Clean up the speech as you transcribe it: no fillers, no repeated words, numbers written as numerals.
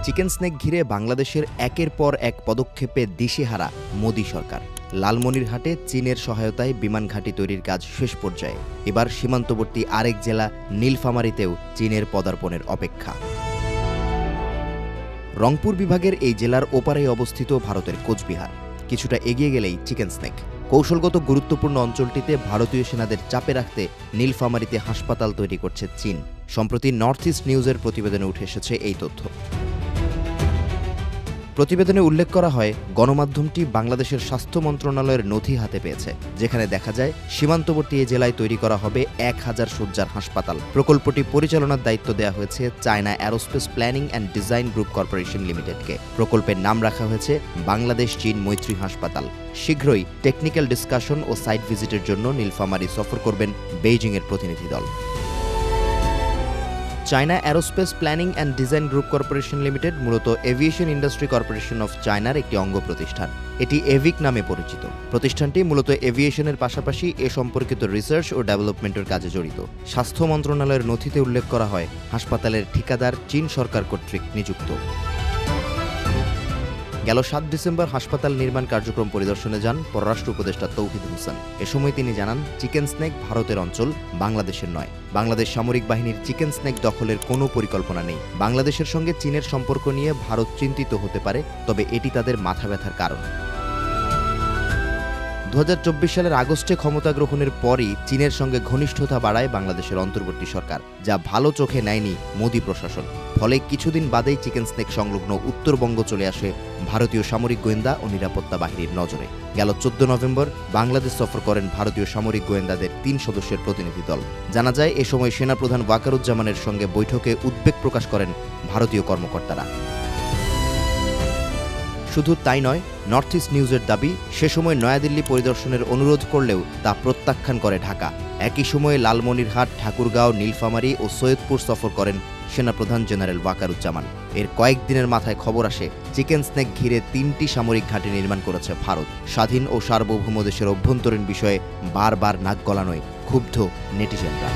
Chicken snake ঘিরে বাংলাদেশের একের পর এক পদক্ষেপে দিশেহারা মোদি সরকার। লালমনিরহাটে চীনের সহায়তায় বিমান ঘাঁটি তৈরির কাজ শেষ পর্যায়ে। এবার সীমান্তবর্তী আরেক জেলা নীলফামারীতেও চীনের পদার্পণের অপেক্ষা। রংপুর বিভাগের এই জেলার ওপারে অবস্থিত ভারতের কোচবিহার। কিছুটা এগিয়ে গেলেই চিকেন স্নেক। কৌশলগত গুরুত্বপূর্ণ অঞ্চলটিতে ভারতীয় সেনাদের চাপে রাখতে নীলফামারীতে হাসপাতাল তৈরি করছে চীন। সম্প্রতি নর্থ ইস্ট নিউজের প্রতিবেদনে উঠে এসেছে এই তথ্য। প্রতিবেদনে উল্লেখ করা হয়, গণমাধ্যমটি বাংলাদেশের স্বাস্থ্য মন্ত্রণালয়ের নথি হাতে পেয়েছে, যেখানে দেখা যায় সীমান্তবর্তী এ জেলায় তৈরি করা হবে 1000 শয্যার হাসপাতাল। প্রকল্পটি পরিচালনার দায়িত্ব দেওয়া হয়েছে China Aerospace Planning and Design Group Corporation লিমিটেডকে। প্রকল্পের নাম রাখা হয়েছে বাংলাদেশ চীন মৈত্রী হাসপাতাল। শীঘ্রই টেকনিক্যাল ডিসকাশন ও সাইট ভিজিটের জন্য নীলফামারী সফর করবেন বেইজিংয়ের প্রতিনিধি দল। China Aerospace Planning and Design Group Corporation Limited মূলত এভিয়েশন ইন্ডাস্ট্রি কর্পোরেশন অফ চায়নার একটি অঙ্গ প্রতিষ্ঠান। এটি এভিক নামে পরিচিত। প্রতিষ্ঠানটি মূলত এভিয়েশনের পাশাপাশি এ সম্পর্কিত রিসার্চ ও ডেভেলপমেন্টের কাজে জড়িত। স্বাস্থ্য মন্ত্রণালয়ের নথিতে উল্লেখ করা হয়, হাসপাতালের ঠিকাদার চীন সরকার কর্তৃক নিযুক্ত। গেল 7 ডিসেম্বর হাসপাতাল নির্মাণ কার্যক্রম পরিদর্শনে যান পররাষ্ট্র উপদেষ্টা তৌহিদ হোসেন। এ সময় তিনি জানান, চিকেন স্নেক ভারতের অঞ্চল, বাংলাদেশের নয়। বাংলাদেশ সামরিক বাহিনীর চিকেন স্নেক দখলের কোনো পরিকল্পনা নেই। বাংলাদেশের সঙ্গে চীনের সম্পর্ক নিয়ে ভারত চিন্তিত হতে পারে, তবে এটি তাদের মাথা ব্যথার কারণ। 2024 সালের আগস্টে ক্ষমতা গ্রহণের পরই চীনের সঙ্গে ঘনিষ্ঠতা বাড়ায় বাংলাদেশের অন্তর্বর্তী সরকার, যা ভালো চোখে নেয়নি মোদি প্রশাসন। ফলে কিছুদিন বাদেই চিকেন স্নেক সংলগ্ন উত্তরবঙ্গ চলে আসে ভারতীয় সামরিক গোয়েন্দা ও নিরাপত্তা বাহিনীর নজরে। গেল 14 নভেম্বর বাংলাদেশ সফর করেন ভারতীয় সামরিক গোয়েন্দাদের 3 সদস্যের প্রতিনিধি দল। জানা যায়, এ সময় সেনাপ্রধান ওয়াকারুজ্জামানের সঙ্গে বৈঠকে উদ্বেগ প্রকাশ করেন ভারতীয় কর্মকর্তারা। শুধু তাই নয়, নর্থ ইস্ট নিউজের দাবি, সে সময় নয়াদিল্লি পরিদর্শনের অনুরোধ করলেও তা প্রত্যাখ্যান করে ঢাকা। একই সময়ে লালমনিরহাট, ঠাকুরগাঁও, নীলফামারী ও সৈয়দপুর সফর করেন সেনাপ্রধান জেনারেল ওয়াকারুজ্জামান। এর কয়েকদিনের মাথায় খবর আসে, চিকেন স্নেক ঘিরে 3টি সামরিক ঘাঁটি নির্মাণ করেছে ভারত। স্বাধীন ও সার্বভৌম দেশের অভ্যন্তরীণ বিষয়ে বারবার নাক গলানোয় ক্ষুব্ধ নেটিজেনরা।